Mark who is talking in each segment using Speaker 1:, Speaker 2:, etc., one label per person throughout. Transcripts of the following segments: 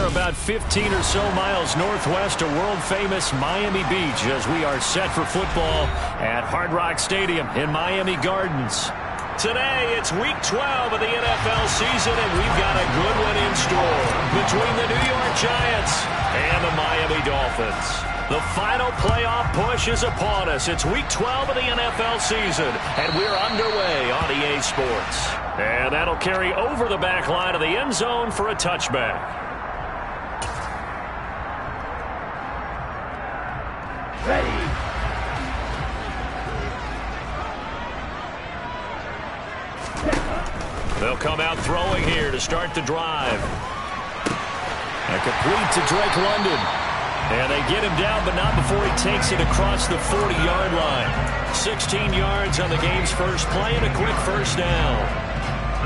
Speaker 1: about 15 or so miles northwest of world-famous Miami Beach as we are set for football at Hard Rock Stadium in Miami Gardens. Today, it's Week 12 of the NFL season, and we've got a good one in store between the New York Giants and the Miami Dolphins. The final playoff push is upon us. It's Week 12 of the NFL season, and we're underway on EA Sports. And that'll carry over the back line of the end zone for a touchback.
Speaker 2: Ready.
Speaker 1: They'll come out throwing here to start the drive. A complete to Drake London. And they get him down, but not before he takes it across the 40-yard line. 16 yards on the game's first play and a quick first down.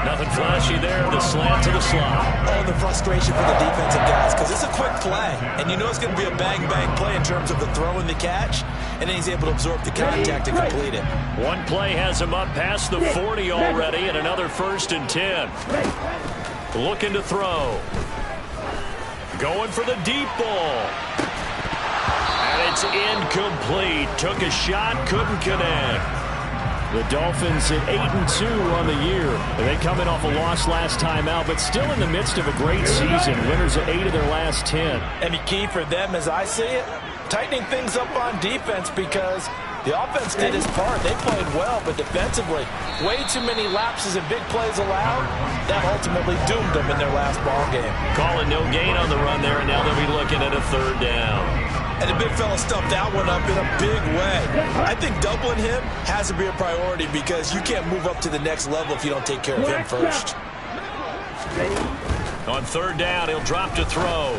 Speaker 1: Nothing flashy there, the slant to the slot.
Speaker 3: Oh, the frustration for the defensive guys, because it's a quick play. And you know it's going to be a bang-bang play in terms of the throw and the catch. And then he's able to absorb the contact and complete it.
Speaker 1: One play has him up past the 40 already, and another 1st and 10. Looking to throw. Going for the deep ball. And it's incomplete. Took a shot, couldn't connect. The Dolphins at 8-2 on the year. They come in off a loss last time out, but still in the midst of a great season. Winners of 8 of their last 10.
Speaker 3: And the key for them, as I see it, tightening things up on defense, because the offense did its part. They played well, but defensively, way too many lapses and big plays allowed. That ultimately doomed them in their last ball game.
Speaker 1: Calling no gain on the run there, and now they'll be looking at a 3rd down.
Speaker 3: And the big fella stuffed that one up in a big way. I think doubling him has to be a priority, because you can't move up to the next level if you don't take care of him first.
Speaker 1: On 3rd down, he'll drop to throw.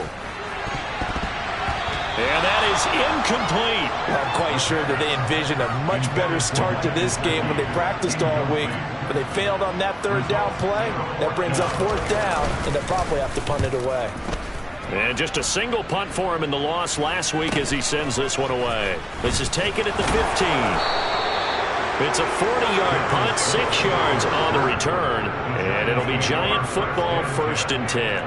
Speaker 1: And that is incomplete.
Speaker 3: I'm quite sure that they envisioned a much better start to this game when they practiced all week, but they failed on that 3rd down play. That brings up 4th down, and they'll probably have to punt it away.
Speaker 1: And just a single punt for him in the loss last week as he sends this one away. This is taken at the 15. It's a 40-yard punt, 6 yards on the return, and it'll be Giant football 1st and 10.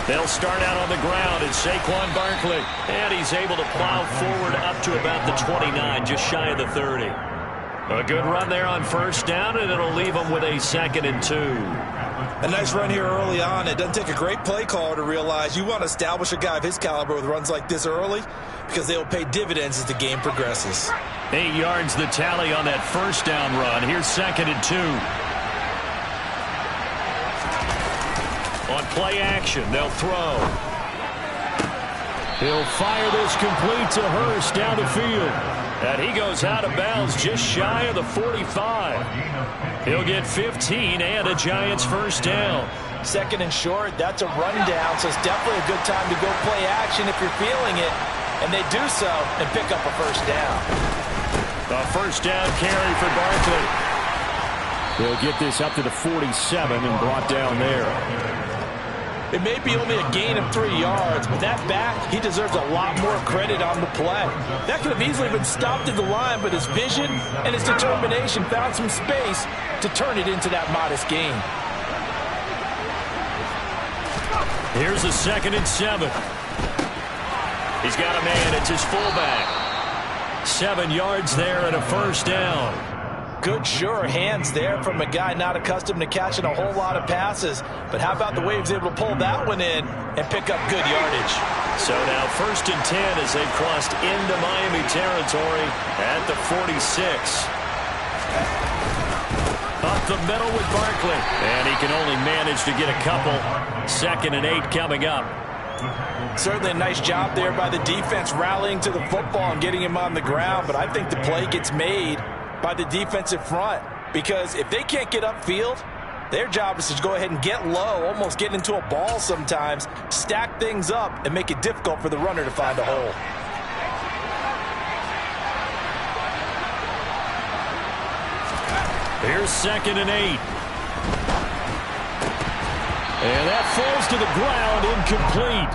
Speaker 1: They'll start out on the ground. It's Saquon Barkley. And he's able to plow forward up to about the 29, just shy of the 30. A good run there on 1st down, and it'll leave them with a 2nd and 2.
Speaker 3: A nice run here early on. It doesn't take a great play caller to realize you want to establish a guy of his caliber with runs like this early, because they'll pay dividends as the game progresses.
Speaker 1: 8 yards the tally on that 1st down run. Here's 2nd and 2. On play action, they'll throw. He'll fire this complete to Hurst down the field. And he goes out of bounds just shy of the 45. He'll get 15 and a Giants 1st down.
Speaker 3: 2nd and short, that's a rundown, so it's definitely a good time to go play action if you're feeling it. And they do so and pick up a 1st down.
Speaker 1: A 1st down carry for Barkley. He'll get this up to the 47 and brought down there.
Speaker 3: It may be only a gain of 3 yards, but that back, he deserves a lot more credit on the play. That could have easily been stopped at the line, but his vision and his determination found some space to turn it into that modest gain.
Speaker 1: Here's a 2nd and 7. He's got a man. It's his fullback. 7 yards there and a 1st down.
Speaker 3: Good, sure hands there from a guy not accustomed to catching a whole lot of passes. But how about the way he was able to pull that one in and pick up good yardage?
Speaker 1: So now 1st and 10 as they've crossed into Miami territory at the 46. Up the middle with Barkley. And he can only manage to get a couple. 2nd and 8 coming up.
Speaker 3: Certainly a nice job there by the defense rallying to the football and getting him on the ground. But I think the play gets made by the defensive front, because if they can't get upfield, their job is to go ahead and get low, almost get into a ball sometimes, stack things up, and make it difficult for the runner to find a hole.
Speaker 1: Here's 2nd and 8. And that falls to the ground, incomplete.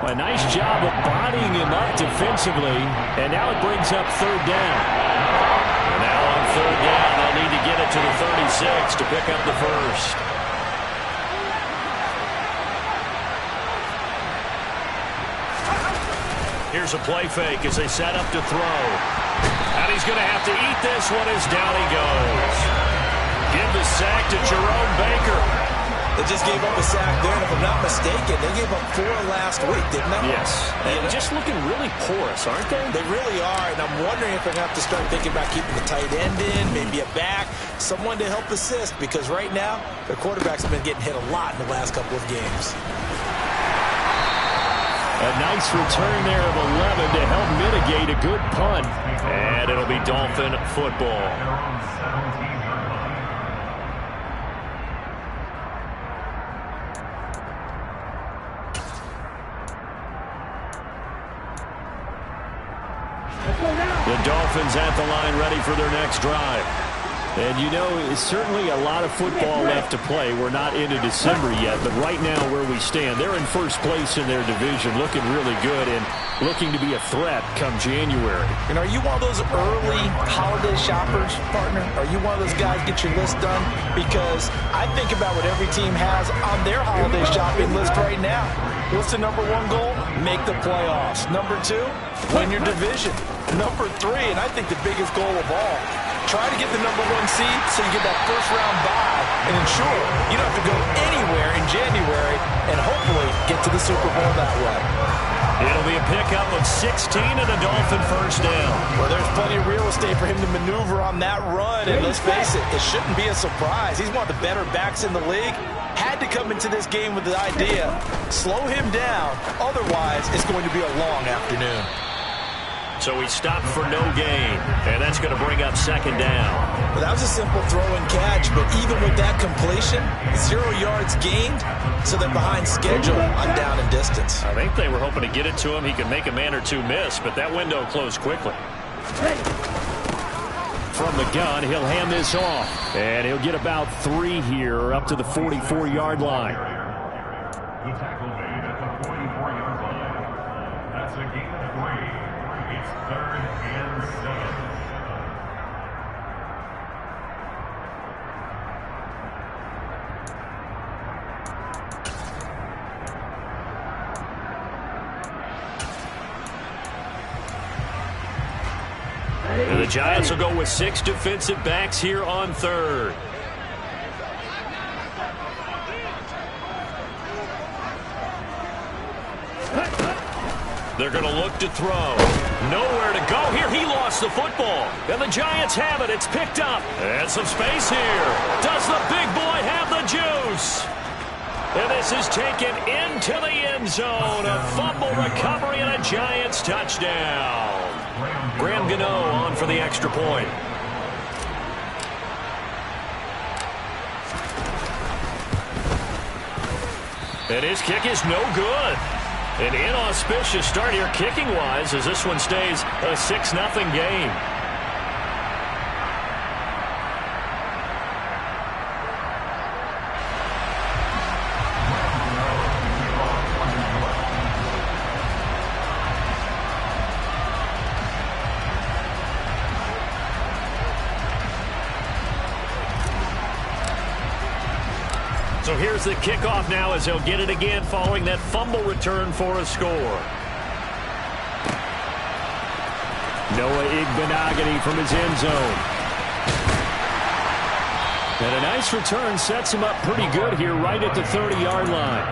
Speaker 1: A nice job of bodying him up defensively. And now it brings up 3rd down. And now on 3rd down, they'll need to get it to the 36 to pick up the first. Here's a play fake as they set up to throw. And he's going to have to eat this one as down he goes. Give the sack to Jerome Baker.
Speaker 3: They just gave up a sack there, and if I'm not mistaken, they gave up 4 last week, didn't they?
Speaker 1: Yes. And just looking really porous, aren't they?
Speaker 3: They really are, and I'm wondering if they're going to have to start thinking about keeping the tight end in, maybe a back, someone to help assist, because right now, their quarterback's been getting hit a lot in the last couple of games.
Speaker 1: A nice return there of 11 to help mitigate a good punt. And it'll be Dolphin football. The Dolphins at the line ready for their next drive. And you know, it's certainly a lot of football left to play. We're not into December yet, but right now where we stand, they're in first place in their division, looking really good and looking to be a threat come January.
Speaker 3: And are you one of those early holiday shoppers, partner? Are you one of those guys get your list done? Because I think about what every team has on their holiday shopping list right now. What's the number 1 goal? Make the playoffs. Number 2, win your division. Number 3, and I think the biggest goal of all, try to get the number 1 seed so you get that first-round bye and ensure you don't have to go anywhere in January and hopefully get to the Super Bowl that way.
Speaker 1: It'll be a pickup of 16 and a Dolphin first down.
Speaker 3: Well, there's plenty of real estate for him to maneuver on that run, and let's face it, it shouldn't be a surprise. He's one of the better backs in the league. Had to come into this game with the idea, slow him down, otherwise it's going to be a long afternoon.
Speaker 1: So he stopped for no gain, and that's going to bring up 2nd down.
Speaker 3: Well, that was a simple throw and catch, but even with that completion, 0 yards gained, so they're behind schedule on down and distance.
Speaker 1: I think they were hoping to get it to him. He could make a man or 2 miss, but that window closed quickly. From the gun, he'll hand this off, and he'll get about 3 here up to the 44-yard line.
Speaker 2: The tackle made at the 44-yard line. That's a gain of 3. It's 3rd and 7.
Speaker 1: And the Giants will go with 6 defensive backs here on 3rd. They're going to look to throw. Nowhere to go here. He lost the football. And the Giants have it. It's picked up. And some space here. Does the big boy have the juice? And this is taken into the end zone. A fumble recovery and a Giants touchdown. Graham Gano on for the extra point. And his kick is no good. An inauspicious start here kicking-wise as this one stays a 6-0 game. So here's the kickoff now as they'll get it again following that fumble return for a score. Noah Igbenogany from his end zone. And a nice return sets him up pretty good here right at the 30-yard line.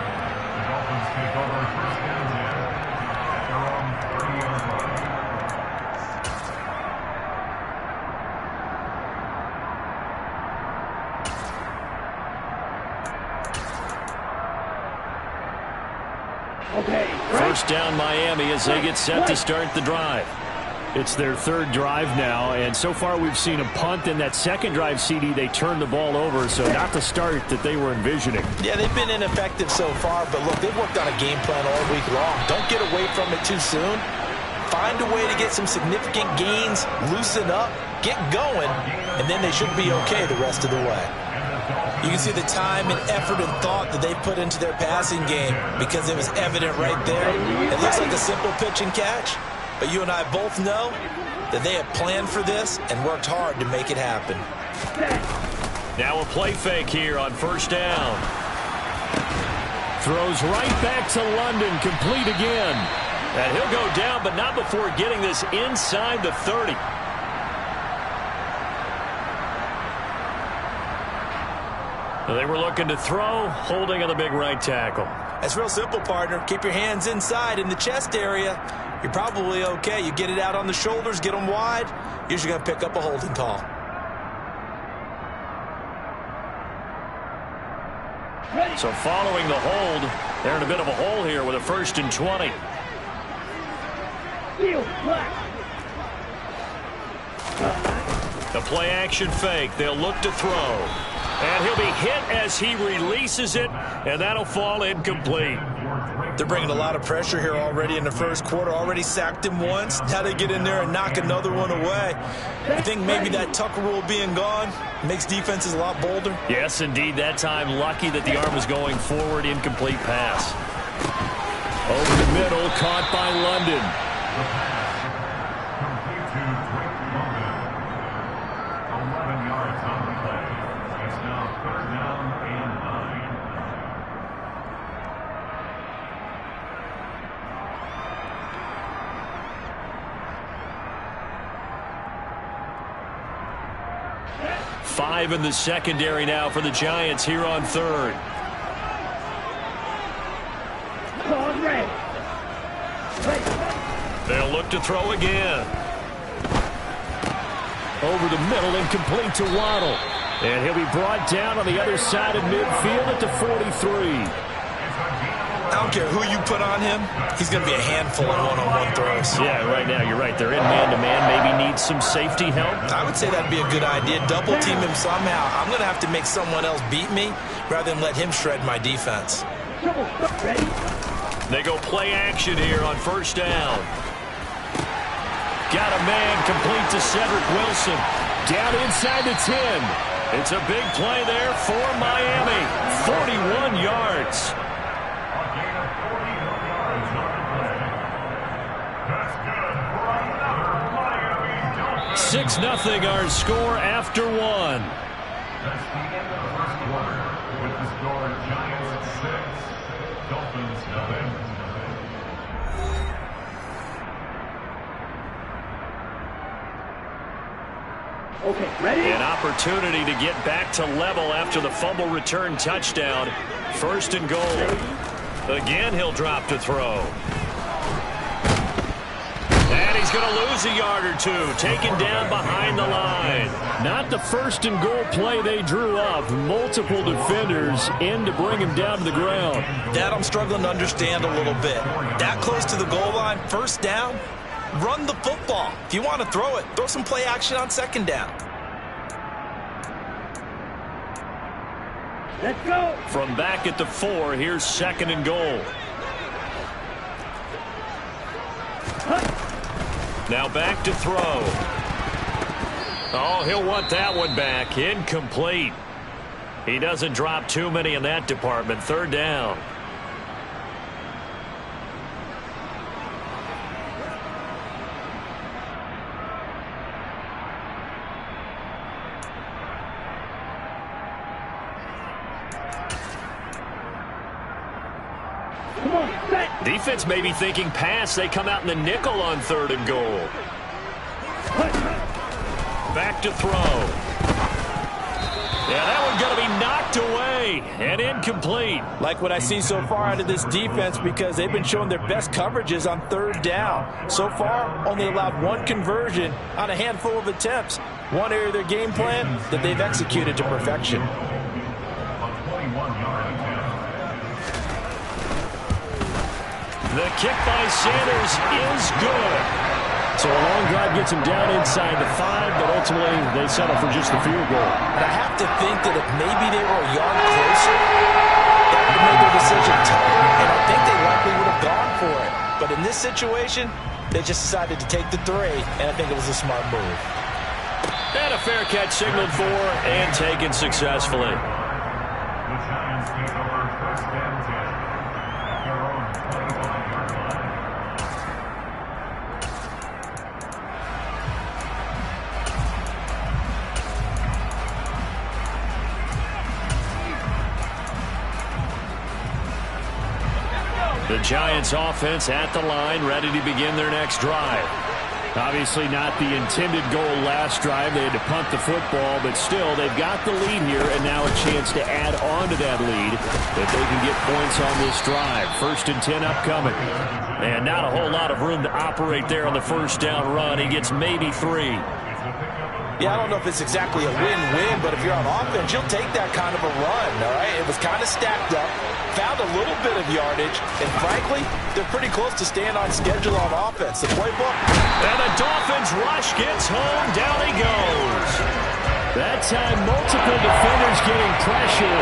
Speaker 2: The Dolphins take over first down at their own 30-yard line.
Speaker 1: First down Miami as they get set to start the drive. It's their 3rd drive now, and so far we've seen a punt. In that second drive, CD, they turned the ball over, so not the start that they were envisioning.
Speaker 3: Yeah, they've been ineffective so far, but look, they've worked on a game plan all week long. Don't get away from it too soon. Find find a way to get some significant gains, loosen up, get going, and then they should be okay the rest of the way. You can see the time and effort and thought that they put into their passing game because it was evident right there. It looks like a simple pitch and catch, but you and I both know that they have planned for this and worked hard to make it happen.
Speaker 1: Now a play fake here on first down. Throws right back to London, complete again. And he'll go down, but not before getting this inside the 30. They were looking to throw, holding on the big right tackle.
Speaker 3: That's real simple, partner. Keep your hands inside in the chest area. You're probably okay. You get it out on the shoulders, get them wide. Usually going to pick up a holding call.
Speaker 1: So following the hold, they're in a bit of a hole here with a 1st and 20. The play action fake. They'll look to throw. And he'll be hit as he releases it, and that'll fall incomplete.
Speaker 3: They're bringing a lot of pressure here already in the first quarter. Already sacked him once. Now they get in there and knock another one away. I think maybe that Tucker rule being gone makes defenses a lot bolder.
Speaker 1: Yes, indeed. That time, lucky that the arm was going forward. Incomplete pass. Over the middle, caught by London.
Speaker 2: The pass complete to Drake London. 11 yards on the play. It's now 3rd down and 9.
Speaker 1: Five in the secondary now for the Giants here on 3rd. They'll look to throw again. Over the middle, incomplete to Waddle. And he'll be brought down on the other side of midfield at the 43.
Speaker 3: I don't care who you put on him. He's going to be a handful of one-on-one throws.
Speaker 1: Yeah, right now, you're right. They're in man-to-man. Maybe need some safety help.
Speaker 3: I would say that'd be a good idea. Double team him somehow. I'm going to have to make someone else beat me rather than let him shred my defense.
Speaker 1: They go play action here on first down. Got a man complete to Cedric Wilson. Down inside the 10. It's a big play there for Miami. 41 yards. 6-0 our score after one.
Speaker 2: That's the end of the first quarter with the score Giants 6, Dolphins 0.
Speaker 4: Okay, ready?
Speaker 1: An opportunity to get back to level after the fumble return touchdown. 1st and goal. Again, he'll drop to throw. And he's going to lose a yard or two, taken down behind the line. Not the 1st and goal play they drew up. Multiple defenders in to bring him down to the ground.
Speaker 3: That I'm struggling to understand a little bit. That close to the goal line, 1st down, run the football. If you want to throw it, throw some play action on 2nd down.
Speaker 4: Let's go.
Speaker 1: From back at the 4, here's 2nd and goal. Now back to throw. Oh, he'll want that one back. Incomplete. He doesn't drop too many in that department. 3rd down. Defense may be thinking pass. They come out in the nickel on 3rd and goal. Back to throw. Yeah, that one's going to be knocked away and incomplete.
Speaker 3: Like what I see so far out of this defense because they've been showing their best coverages on 3rd down. So far, only allowed 1 conversion on a handful of attempts. One area of their game plan that they've executed to perfection.
Speaker 1: The kick by Sanders is good. So a long drive gets him down inside the 5, but ultimately they settle for just the field goal.
Speaker 3: And I have to think that if maybe they were a yard closer, that would have made their decision tougher, and I think they likely would have gone for it. But in this situation, They just decided to take the 3, and I think it was a smart move.
Speaker 1: And a fair catch signaled for and taken successfully.
Speaker 2: The Giants take over first and 10 at their own 25-yard line.
Speaker 1: The Giants offense at the line, ready to begin their next drive. Obviously not the intended goal last drive. They had to punt the football, but still they've got the lead here and now a chance to add on to that lead if they can get points on this drive. 1st and 10 upcoming. And not a whole lot of room to operate there on the first down run. He gets maybe 3.
Speaker 3: Yeah, I don't know if it's exactly a win-win, but if you're on offense, you'll take that kind of a run, all right? It was kind of stacked up, found a little bit of yardage, and frankly, they're pretty close to staying on schedule on offense. The playbook.
Speaker 1: And the Dolphins rush gets home. Down he goes. That time, multiple defenders getting pressure,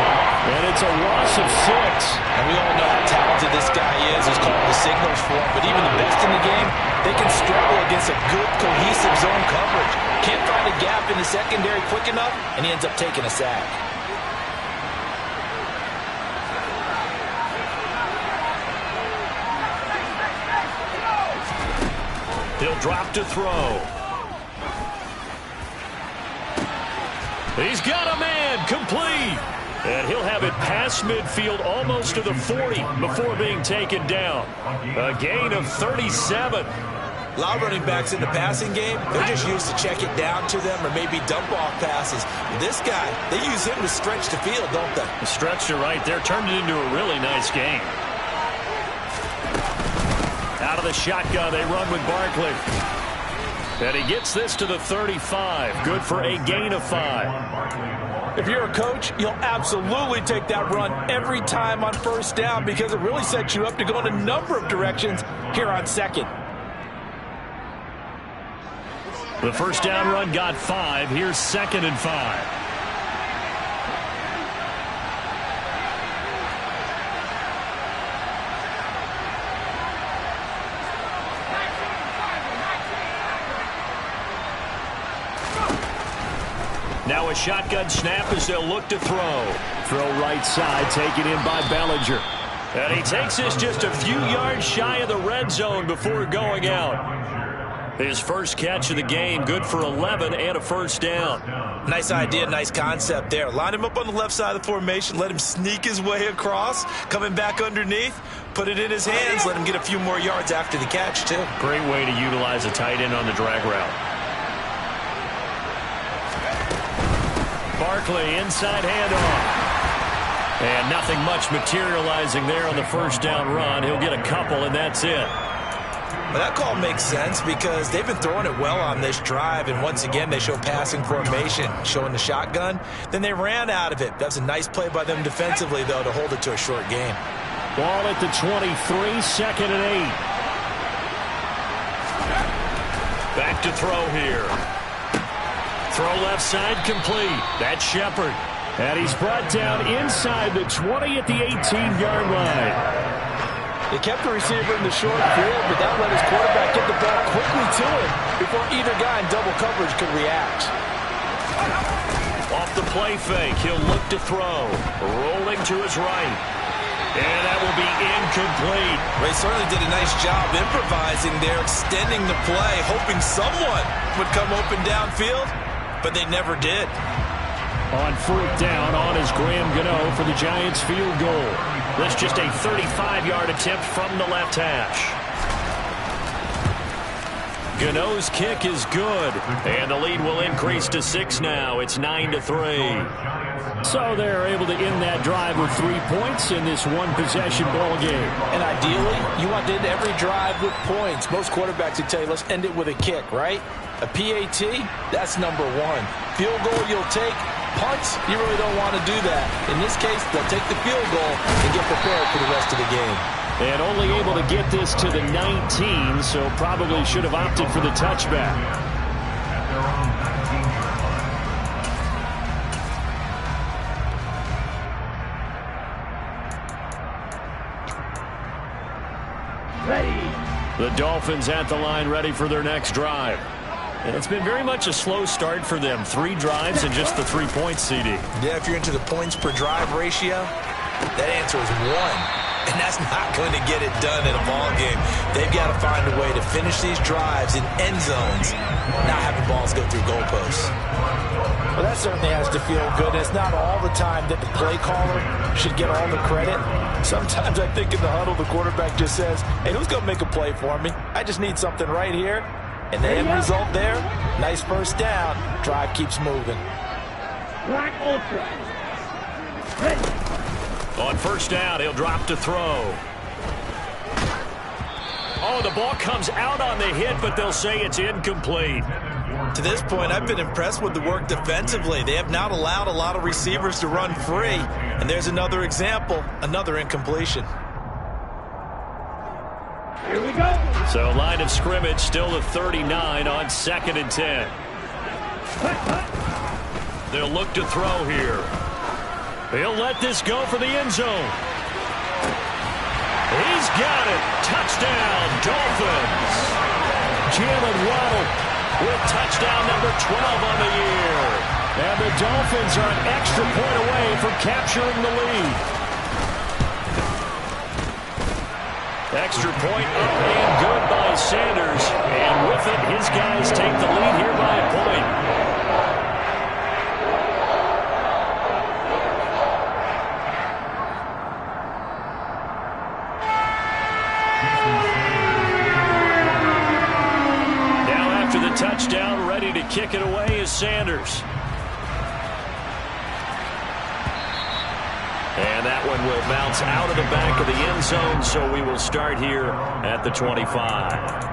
Speaker 1: and it's a loss of 6.
Speaker 3: And we all know how talented this guy is. He's calling the signals for him, but even the best in the game, they can struggle against a good, cohesive zone coverage. Can't find a gap in the secondary quick enough, and he ends up taking a sack.
Speaker 1: He'll drop to throw. He's got a man, complete. And he'll have it past midfield almost to the 40 before being taken down. A gain of 37.
Speaker 3: A lot of running backs in the passing game, they're just used to check it down to them or maybe dump off passes. This guy, they use him to stretch the field, don't they?
Speaker 1: The stretcher right there turned it into a really nice game. Out of the shotgun, they run with Barkley. And he gets this to the 35. Good for a gain of 5.
Speaker 3: If you're a coach, you'll absolutely take that run every time on first down because it really sets you up to go in a number of directions here on second.
Speaker 1: The first down run got 5. Here's 2nd and 5. Now a shotgun snap as they'll look to throw. Throw right side, taken in by Bellinger. And he takes this just a few yards shy of the red zone before going out. His first catch of the game, good for 11 and a first down.
Speaker 3: Nice idea, nice concept there. Line him up on the left side of the formation, let him sneak his way across, coming back underneath, put it in his hands, let him get a few more yards after the catch, too.
Speaker 1: Great way to utilize a tight end on the drag route. Barkley, inside handoff. And nothing much materializing there on the first down run. He'll get a couple, and that's it.
Speaker 3: Well, that call makes sense because they've been throwing it well on this drive, and once again, they show passing formation, showing the shotgun. Then they ran out of it. That was a nice play by them defensively, though, to hold it to a short game.
Speaker 1: Ball at the 23, 2nd and 8. Back to throw here. Throw left side complete. That's Shepard. And he's brought down inside the 20 at the 18-yard line.
Speaker 3: They kept the receiver in the short field, but that let his quarterback get the ball quickly to him before either guy in double coverage could react.
Speaker 1: Off the play fake, he'll look to throw. Rolling to his right. And that will be incomplete.
Speaker 3: Ray certainly did a nice job improvising there, extending the play, hoping someone would come open downfield, but they never did.
Speaker 1: On 4th down, on is Graham Gano for the Giants field goal. This just a 35-yard attempt from the left hash. Gano's kick is good, and the lead will increase to 6 now. It's 9-3. So they're able to end that drive with 3 points in this one-possession ball game.
Speaker 3: And ideally, you want to end every drive with points. Most quarterbacks would tell you, let's end it with a kick, right? A PAT, that's number 1. Field goal you'll take. Punts, you really don't want to do that. In this case, they'll take the field goal and get prepared for the rest of the game.
Speaker 1: And only able to get this to the 19, so probably should have opted for the touchback.
Speaker 2: At their own 19-yard line.
Speaker 4: Ready.
Speaker 1: The Dolphins at the line ready for their next drive. And it's been very much a slow start for them. 3 drives and just the 3 points, CD.
Speaker 3: Yeah, if you're into the points per drive ratio, that answer is 1. And that's not going to get it done in a ball game. They've got to find a way to finish these drives in end zones, not having balls go through goalposts.
Speaker 5: Well, that certainly has to feel good. It's not all the time that the play caller should get all the credit. Sometimes I think in the huddle, the quarterback just says, hey, who's going to make a play for me? I just need something right here. And the end result there, nice first down. Drive keeps moving.
Speaker 4: Wk12. Ready.
Speaker 1: On first down, he'll drop to throw. Oh, the ball comes out on the hit, but they'll say it's incomplete.
Speaker 3: To this point, I've been impressed with the work defensively. They have not allowed a lot of receivers to run free. And there's another example, another incompletion.
Speaker 4: Here we go.
Speaker 1: So line of scrimmage still to 39 on 2nd and 10. They'll look to throw here. He'll let this go for the end zone. He's got it. Touchdown, Dolphins. Jalen Waddle with touchdown number 12 on the year. And the Dolphins are an extra point away from capturing the lead. Extra point up and good by Sanders. And with it, his guys take the lead here by a point. Touchdown, ready to kick it away is Sanders. And that one will bounce out of the back of the end zone, so we will start here at the 25.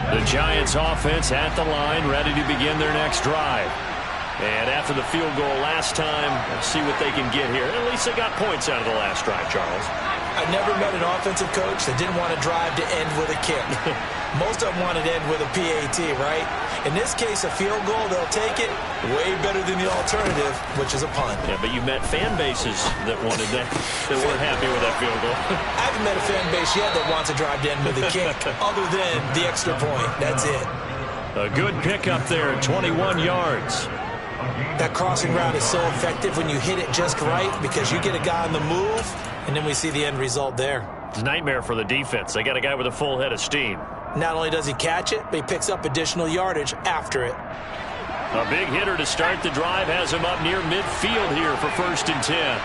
Speaker 1: The Giants offense at the line, ready to begin their next drive. And after the field goal last time, let's see what they can get here. At least they got points out of the last drive, Charles.
Speaker 3: I never met an offensive coach that didn't want to drive to end with a kick. Most of them wanted to end with a PAT, right? In this case, a field goal, they'll take it way better than the alternative, which is a punt.
Speaker 1: Yeah, but you met fan bases that wanted that, that weren't happy with that field goal.
Speaker 3: I haven't met a fan base yet that wants to drive to end with a kick, other than the extra point. That's it.
Speaker 1: A good pickup there, 21 yards.
Speaker 3: That crossing route is so effective when you hit it just right because you get a guy on the move, and then we see the end result there.
Speaker 1: It's a nightmare for the defense. They got a guy with a full head of steam.
Speaker 3: Not only does he catch it, but he picks up additional yardage after it.
Speaker 1: A big hitter to start the drive has him up near midfield here for 1st and 10.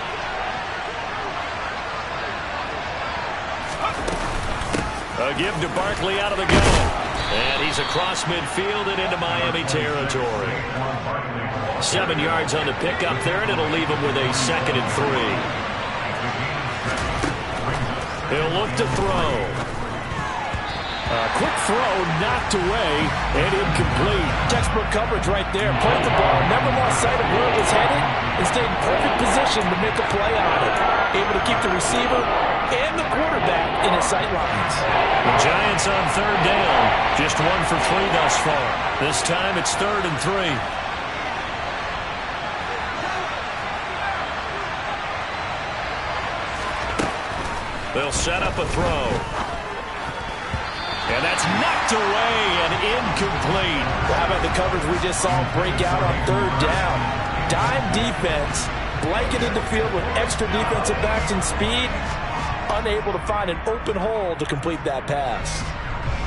Speaker 1: A give to Barkley out of the gun. And he's across midfield and into Miami territory. 7 yards on the pickup there, and it'll leave him with a 2nd and 3. He'll look to throw. A quick throw knocked away and incomplete.
Speaker 5: Textbook coverage right there. Played the ball, never lost sight of where it was headed, and stayed in perfect position to make a play on it. Able to keep the receiver and the quarterback in his sight lines.
Speaker 1: The Giants on 3rd down. Just 1 for 3 thus far. This time it's 3rd and 3. They'll set up a throw. And that's knocked away and incomplete.
Speaker 5: How about the coverage we just saw break out on 3rd down? Dime defense, blanketed the field with extra defensive backs and speed, unable to find an open hole to complete that pass.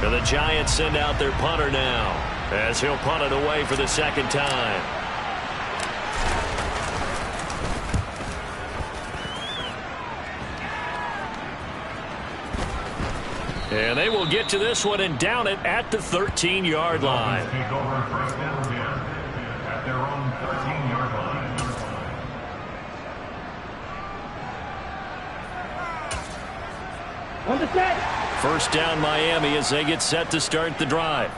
Speaker 1: And the Giants send out their punter now, as he'll punt it away for the 2nd time. And they will get to this one and down it at the 13-yard line.
Speaker 2: Take over 1st and 10 at their own 13-yard line.
Speaker 4: On the set.
Speaker 1: 1st down Miami as they get set to start the drive.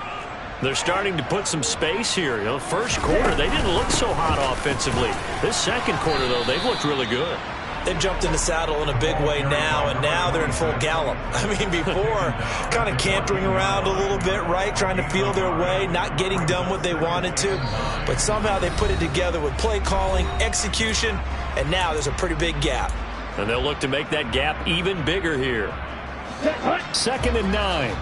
Speaker 1: They're starting to put some space here. You know, 1st quarter, they didn't look so hot offensively. This 2nd quarter, though, they've looked really good.
Speaker 5: They've jumped in the saddle in a big way now, and now they're in full gallop. I mean, before, kind of cantering around a little bit, right, trying to feel their way, not getting done what they wanted to. But somehow they put it together with play calling, execution, and now there's a pretty big gap.
Speaker 1: And they'll look to make that gap even bigger here. 2nd and 9.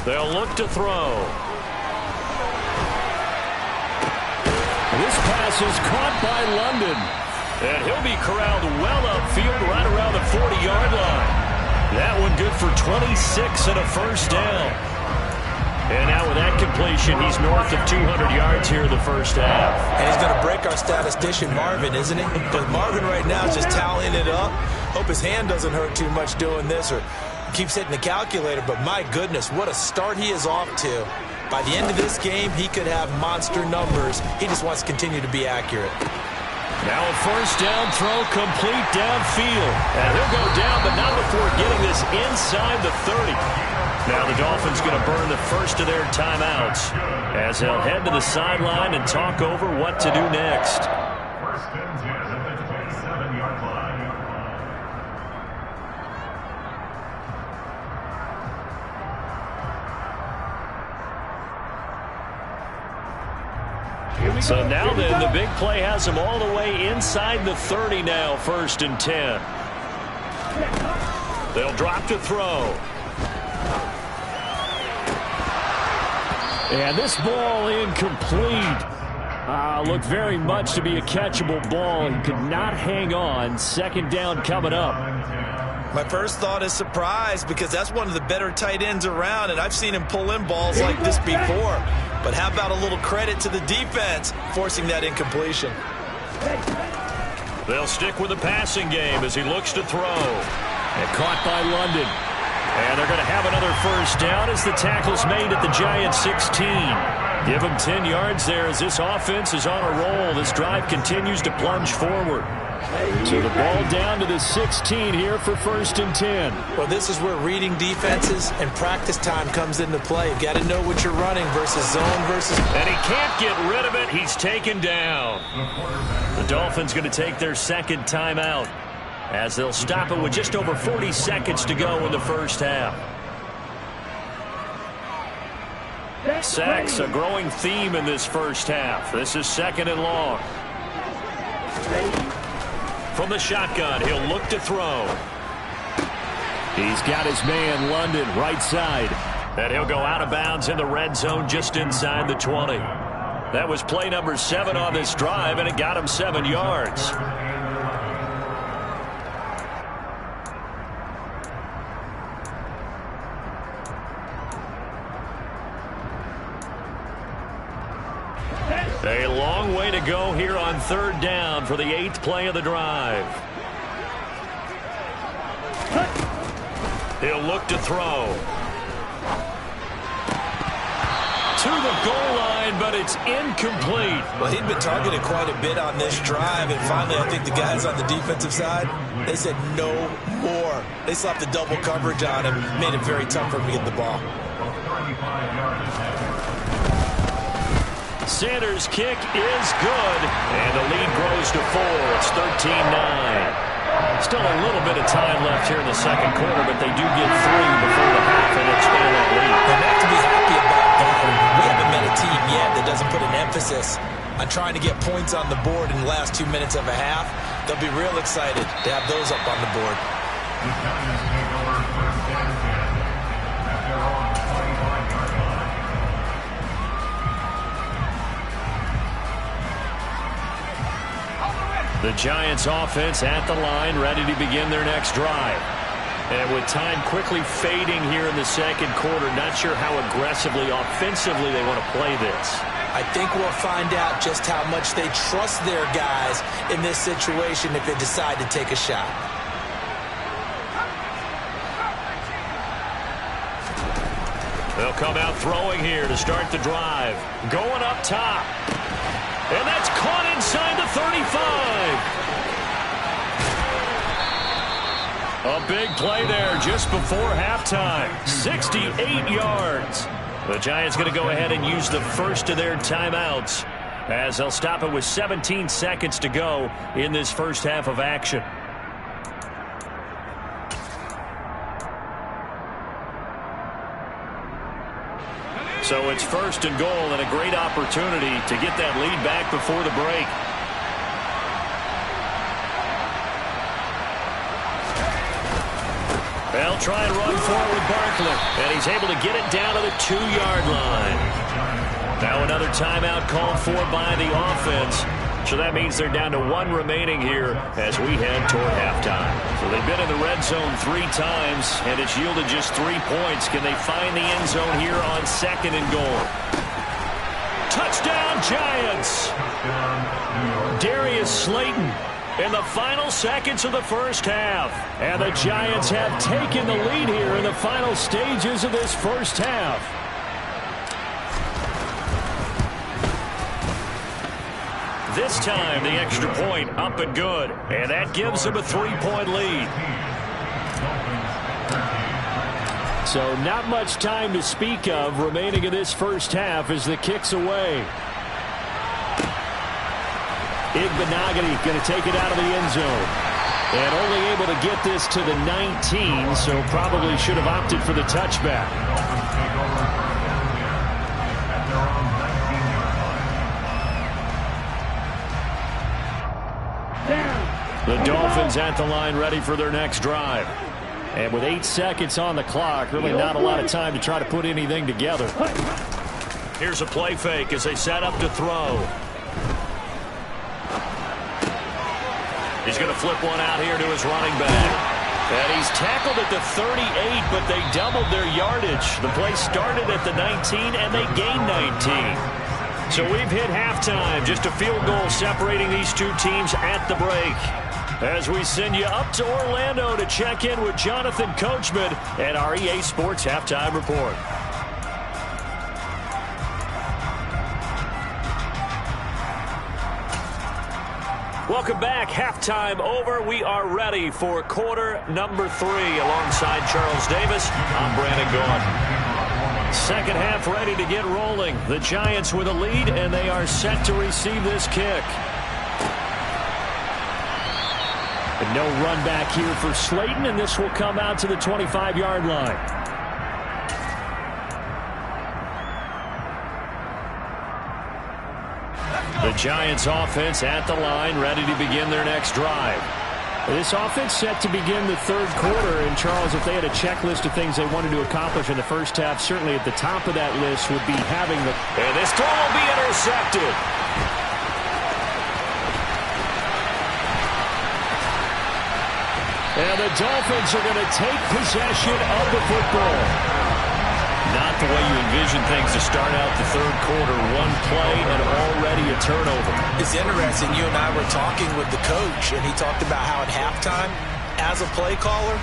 Speaker 1: They'll look to throw. This pass is caught by London. And he'll be corralled well upfield right around the 40-yard line. That one good for 26 and a first down. And now with that completion, he's north of 200 yards here in the first half.
Speaker 5: And he's going to break our statistician, Marvin, isn't he? Because Marvin right now is just tallying it up. Hope his hand doesn't hurt too much doing this or keeps hitting the calculator. But my goodness, what a start he is off to. By the end of this game, he could have monster numbers. He just wants to continue to be accurate.
Speaker 1: Now a first down throw complete downfield. And he'll go down, but not before getting this inside the 30. Now the Dolphins going to burn the first of their timeouts as they'll head to the sideline and talk over what to do next.
Speaker 2: 1st and 10 at the 27-yard line.
Speaker 1: So now then, the big play has them all the way inside the 30 now, 1st and 10. They'll drop to throw. And this ball incomplete. Looked very much to be a catchable ball. He could not hang on. 2nd down coming up.
Speaker 5: My first thought is surprise because that's one of the better tight ends around, and I've seen him pull in balls like this before. But how about a little credit to the defense forcing that incompletion?
Speaker 1: They'll stick with the passing game as he looks to throw. And caught by London. And they're going to have another first down as the tackle's made at the Giants' 16. Give them 10 yards there as this offense is on a roll. This drive continues to plunge forward. So the ball down to the 16 here for 1st and 10.
Speaker 5: Well, this is where reading defenses and practice time comes into play. You've got to know what you're running versus zone versus...
Speaker 1: And he can't get rid of it. He's taken down. The Dolphins going to take their 2nd timeout as they'll stop it with just over 40 seconds to go in the first half. Sacks, a growing theme in this first half. This is 2nd and long. From the shotgun, he'll look to throw. He's got his man, London, right side. And he'll go out of bounds in the red zone just inside the 20. That was play number 7 on this drive, and it got him 7 yards. A long way to go here on 3rd down for the 8th play of the drive. He'll look to throw. To the goal line, but it's incomplete.
Speaker 5: Well, he'd been targeted quite a bit on this drive, and finally I think the guys on the defensive side, they said no more. They slapped the double coverage on him, made it very tough for him to get the ball.
Speaker 1: Sanders' kick is good, and the lead grows to 4. It's 13-9. Still a little bit of time left here in the 2nd quarter, but they do get 3 before the half and expand that lead.
Speaker 5: They have to be happy about that. We haven't met a team yet that doesn't put an emphasis on trying to get points on the board in the last 2 minutes of a half. They'll be real excited to have those up on the board.
Speaker 2: The Giants take over 1st and 10 at their own 25-yard line.
Speaker 1: The Giants offense at the line, ready to begin their next drive. And with time quickly fading here in the 2nd quarter, not sure how aggressively, offensively they want to play this.
Speaker 5: I think we'll find out just how much they trust their guys in this situation if they decide to take a shot.
Speaker 1: They'll come out throwing here to start the drive. Going up top. And that's caught inside the 35. A big play there just before halftime. 68 yards. The Giants going to go ahead and use the first of their timeouts as they'll stop it with 17 seconds to go in this first half of action. So it's first and goal, and a great opportunity to get that lead back before the break. They'll try and run forward with Barkley, and he's able to get it down to the 2-yard line. Now another timeout called for by the offense. So that means they're down to 1 remaining here as we head toward halftime. So they've been in the red zone 3 times, and it's yielded just 3 points. Can they find the end zone here on 2nd and goal? Touchdown, Giants! Darius Slayton in the final seconds of the first half. And the Giants have taken the lead here in the final stages of this first half. This time, the extra point up and good. And that gives them a 3-point lead. So not much time to speak of remaining in this first half as the kick's away. Igbenogany going to take it out of the end zone. And only able to get this to the 19, so probably should have opted for the touchback. The Dolphins at the line ready for their next drive. And with 8 seconds on the clock, really not a lot of time to try to put anything together. Here's a play fake as they set up to throw. He's going to flip one out here to his running back. And he's tackled at the 38, but they doubled their yardage. The play started at the 19, and they gained 19. So we've hit halftime. Just a field goal separating these two teams at the break. As we send you up to Orlando to check in with Jonathan Coachman at our EA Sports Halftime Report. Welcome back. Halftime over. We are ready for quarter number 3. Alongside Charles Davis, I'm Brandon Gaudin. Second half ready to get rolling. The Giants with a lead, and they are set to receive this kick. And no run back here for Slayton, and this will come out to the 25-yard line. The Giants offense at the line, ready to begin their next drive. This offense set to begin the third quarter, and Charles, if they had a checklist of things they wanted to accomplish in the first half, certainly at the top of that list would be having the... And this throw will be intercepted. And the Dolphins are going to take possession of the football. Not the way you envision things to start out the third quarter. One play and already a turnover.
Speaker 5: It's interesting. You and I were talking with the coach, and he talked about how at halftime, as a play caller,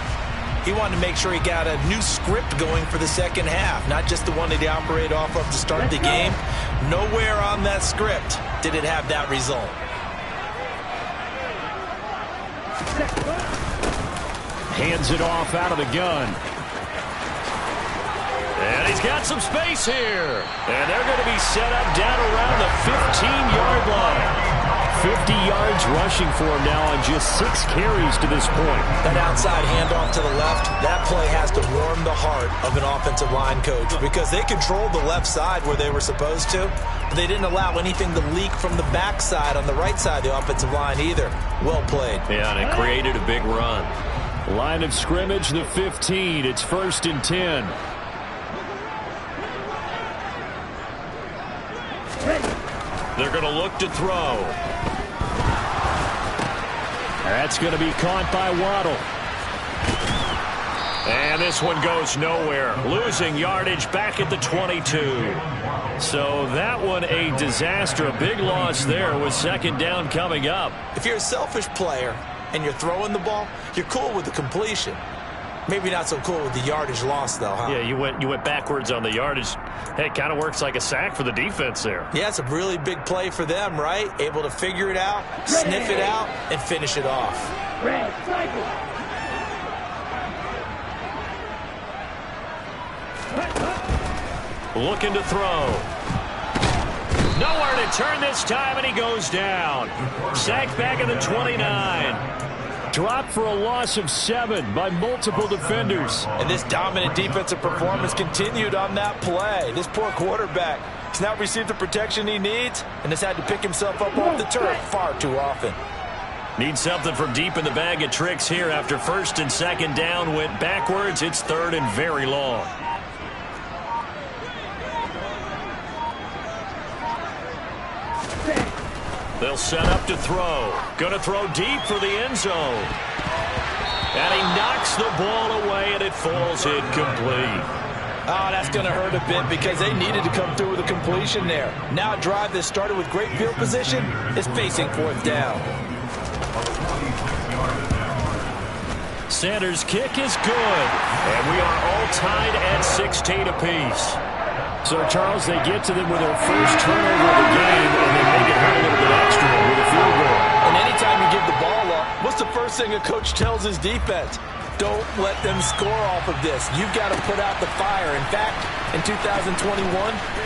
Speaker 5: he wanted to make sure he got a new script going for the second half, not just the one that he operated off of to start the game. Nowhere on that script did it have that result.
Speaker 1: Hands it off out of the gun. And he's got some space here. And they're going to be set up down around the 15-yard line. 50 yards rushing for him now on just 6 carries to this point.
Speaker 5: That outside handoff to the left, that play has to warm the heart of an offensive line coach because they controlled the left side where they were supposed to, but they didn't allow anything to leak from the backside on the right side of the offensive line either. Well played.
Speaker 1: Yeah, and it created a big run. Line of scrimmage, the 15. It's 1st and 10. They're going to look to throw. That's going to be caught by Waddle. And this one goes nowhere. Losing yardage back at the 22. So that one a disaster. A big loss there with second down coming up.
Speaker 5: If you're a selfish player and you're throwing the ball, you're cool with the completion. Maybe not so cool with the yardage loss, though, huh?
Speaker 1: Yeah, you went backwards on the yardage. Hey, it kind of works like a sack for the defense there.
Speaker 5: Yeah, it's a really big play for them, right? Able to figure it out, sniff it out, and finish it off.
Speaker 4: Red, cycle.
Speaker 1: Looking to throw. Nowhere to turn this time, and he goes down. Sacked back at the 29. Dropped for a loss of 7 by multiple defenders.
Speaker 3: And this dominant defensive performance continued on that play. This poor quarterback has not received the protection he needs and has had to pick himself up off the turf far too often.
Speaker 1: Need something from deep in the bag of tricks here after first and second down went backwards. It's third and very long. They'll set up to throw. Gonna throw deep for the end zone. And he knocks the ball away, and it falls incomplete.
Speaker 3: Oh, that's going to hurt a bit because they needed to come through with a completion there. Now a drive that started with great field position is facing fourth down.
Speaker 1: Sanders' kick is good. And we are all tied at 16 apiece.
Speaker 6: So, Charles, they get to them with their first turnover of the game, and they make it hurt a little bit extra with a field goal.
Speaker 3: And anytime you give the ball up, what's the first thing a coach tells his defense? Don't let them score off of this. You've got to put out the fire. In fact, in 2021,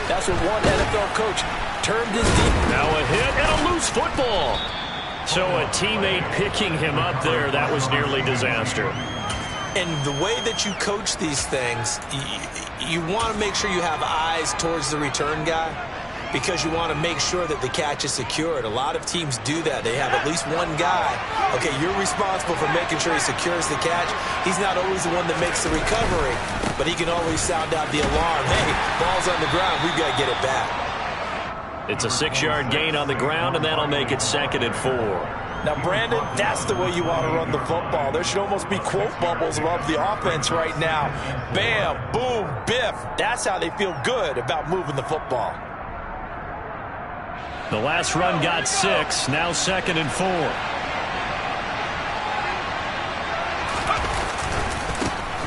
Speaker 3: that's what one NFL coach termed his defense.
Speaker 1: Now a hit and a loose football. So a teammate picking him up there, that was nearly disaster.
Speaker 7: And the way that you coach these things, you want to make sure you have eyes towards the return guy because you want to make sure that the catch is secured. A lot of teams do that. They have at least one guy. Okay, you're responsible for making sure he secures the catch. He's not always the one that makes the recovery, but he can always sound out the alarm. Hey, ball's on the ground. We've got to get it back.
Speaker 1: It's a 6-yard gain on the ground, and that'll make it 2nd and 4.
Speaker 3: Now, Brandon, that's the way you want to run the football. There should almost be quote bubbles above the offense right now. Bam, boom, biff. That's how they feel good about moving the football.
Speaker 1: The last run got 6, now 2nd and 4.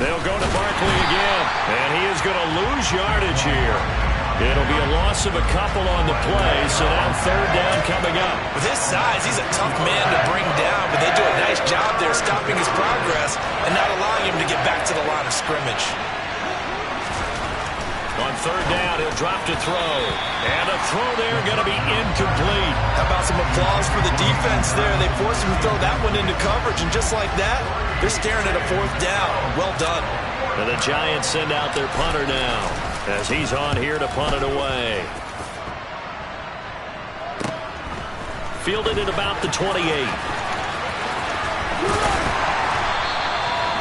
Speaker 1: They'll go to Barkley again, and he is going to lose yardage here. It'll be a loss of a couple on the play, so now 3rd down coming up.
Speaker 7: With his size, he's a tough man to bring down, but they do a nice job there stopping his progress and not allowing him to get back to the line of scrimmage.
Speaker 1: On 3rd down, he'll drop to throw. And a throw there going to be incomplete.
Speaker 7: How about some applause for the defense there? They forced him to throw that one into coverage, and just like that, they're staring at a 4th down. Well done.
Speaker 1: And the Giants send out their punter now as he's on here to punt it away. Fielded at about the 28.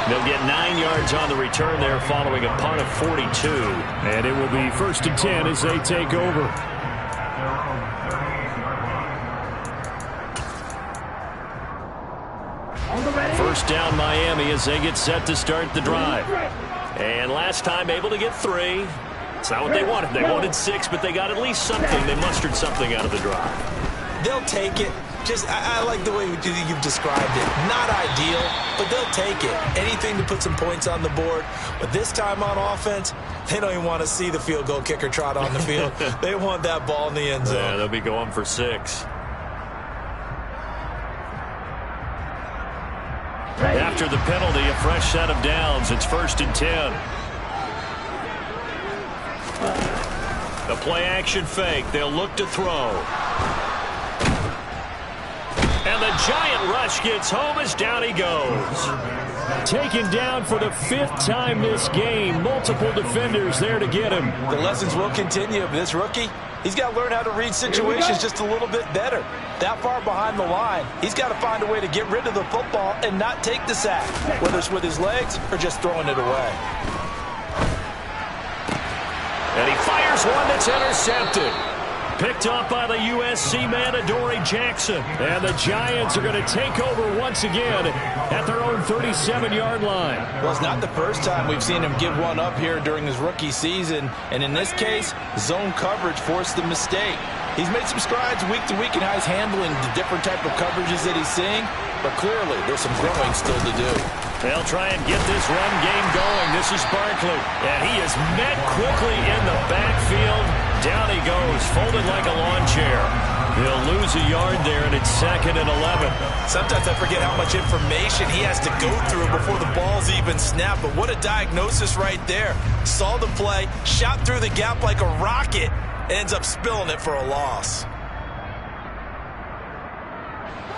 Speaker 1: They'll get 9 yards on the return there following a punt of 42.
Speaker 6: And it will be 1st and 10 as they take over.
Speaker 1: First down Miami as they get set to start the drive. And last time able to get 3. It's not what they wanted. They wanted 6, but they got at least something. They mustered something out of the drive.
Speaker 7: They'll take it. I like the way you've described it. Not ideal, but they'll take it. Anything to put some points on the board. But this time on offense, they don't even want to see the field goal kicker trot on the field. They want that ball in the end zone.
Speaker 1: Yeah, they'll be going for 6. After the penalty, a fresh set of downs. It's 1st and 10. The play action fake. They'll look to throw. And the giant rush gets home as down he goes.
Speaker 6: Taken down for the 5th time this game. Multiple defenders there to get him.
Speaker 3: The lessons will continue. This rookie, he's got to learn how to read situations just a little bit better. That far behind the line, he's got to find a way to get rid of the football and not take the sack, whether it's with his legs or just throwing it away.
Speaker 1: And he fires one that's intercepted. Picked up by the USC man, Adoree Jackson. And the Giants are going to take over once again at their own 37-yard line.
Speaker 3: Well, it's not the first time we've seen him give one up here during his rookie season. And in this case, zone coverage forced the mistake. He's made some strides week to week in how he's handling the different type of coverages that he's seeing. But clearly, there's some growing still to do.
Speaker 1: They'll try and get this run game going. This is Barkley. And he is met quickly in the backfield. Down he goes, folded like a lawn chair. He'll lose a yard there, and it's 2nd and 11.
Speaker 7: Sometimes I forget how much information he has to go through before the ball's even snapped. But what a diagnosis right there. Saw the play, shot through the gap like a rocket,
Speaker 3: and ends up spilling it for a loss.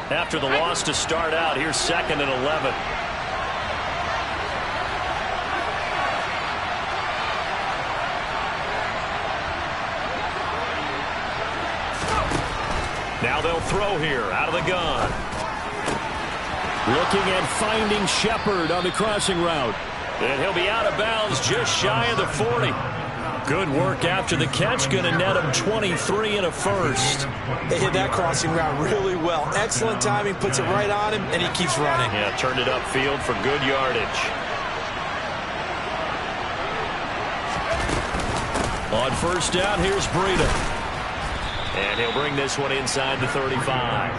Speaker 1: After the loss to start out, here's 2nd and 11. Now they'll throw here out of the gun. Looking at finding Shepard on the crossing route. And he'll be out of bounds just shy of the 40. Good work after the catch. Going to net him 23 and a first.
Speaker 3: They hit that crossing route really well. Excellent timing, puts it right on him, and he keeps running.
Speaker 1: Yeah, turned it upfield for good yardage. On first down, here's Breida. And he'll bring this one inside the 35.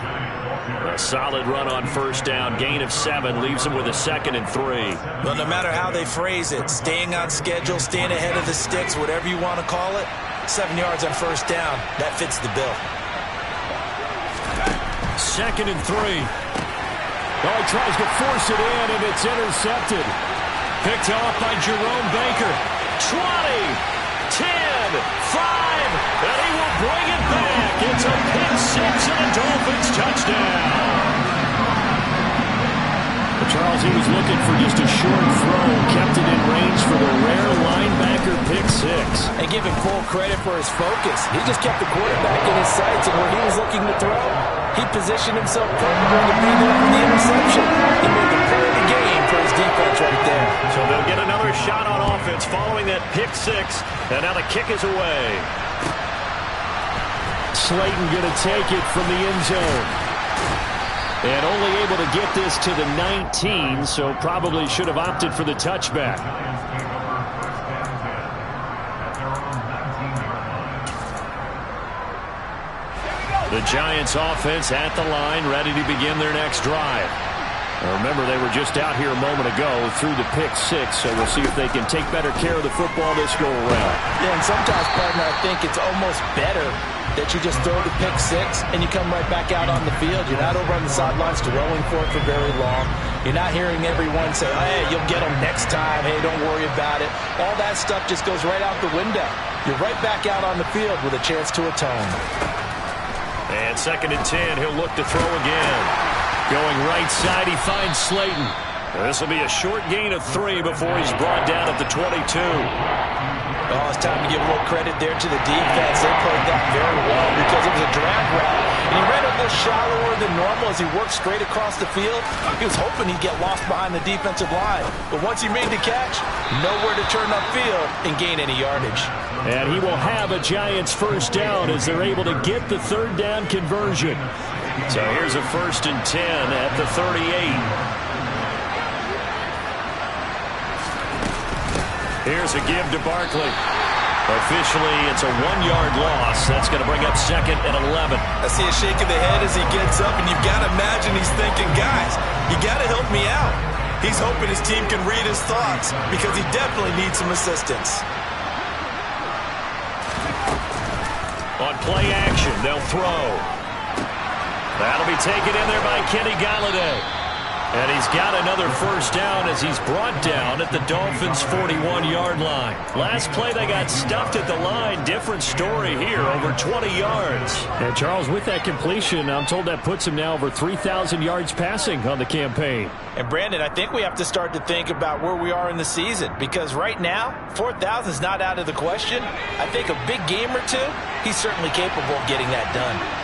Speaker 1: A solid run on first down. Gain of 7 leaves him with a 2nd and 3.
Speaker 3: Well, no matter how they phrase it, staying on schedule, staying ahead of the sticks, whatever you want to call it, 7 yards on first down, that fits the bill.
Speaker 1: 2nd and 3. Oh, he tries to force it in, and it's intercepted. Picked off by Jerome Baker. 20. 10, 5, and he will bring it back. It's a pick 6 and a Dolphins touchdown. Charles, he was looking for just a short throw, kept it in range for the rare linebacker pick 6.
Speaker 5: And give him full credit for his focus. He just kept the quarterback in his sights, and when he was looking to throw, he positioned himself perfectly to be there for the interception. He made the play of the game for his defense right there.
Speaker 1: So they'll get another shot on offense following that pick 6, and now the kick is away. Slayton going to take it from the end zone. And only able to get this to the 19, so probably should have opted for the touchback. The Giants offense at the line, ready to begin their next drive. Remember, they were just out here a moment ago through the pick 6, so we'll see if they can take better care of the football this go around.
Speaker 5: Yeah, and sometimes, partner, I think it's almost better that you just throw the pick 6 and you come right back out on the field. You're not over on the sidelines throwing for it for very long. You're not hearing everyone say, oh, hey, you'll get them next time. Hey, don't worry about it. All that stuff just goes right out the window. You're right back out on the field with a chance to atone.
Speaker 1: And 2nd and 10, he'll look to throw again. Going right side, he finds Slayton. This will be a short gain of 3 before he's brought down at the 22.
Speaker 5: Oh, it's time to give a little credit there to the defense. They played that very well because it was a drag route. And he ran a little shallower than normal as he worked straight across the field. He was hoping he'd get lost behind the defensive line. But once he made the catch, nowhere to turn upfield and gain any yardage.
Speaker 1: And he will have a Giants first down as they're able to get the 3rd down conversion. So here's a 1st and 10 at the 38. Here's a give to Barkley. Officially, it's a 1-yard loss. That's going to bring up 2nd and 11.
Speaker 3: I see a shake of the head as he gets up, and you've got to imagine he's thinking, guys, you got to help me out. He's hoping his team can read his thoughts because he definitely needs some assistance.
Speaker 1: On play action, they'll throw. That'll be taken in there by Kenny Golladay. And he's got another first down as he's brought down at the Dolphins' 41-yard line. Last play, they got stuffed at the line. Different story here, over 20 yards. And Charles, with that completion, I'm told that puts him now over 3,000 yards passing on the campaign.
Speaker 5: And Brandon, I think we have to start to think about where we are in the season, because right now, 4,000 is not out of the question. I think a big game or two, he's certainly capable of getting that done.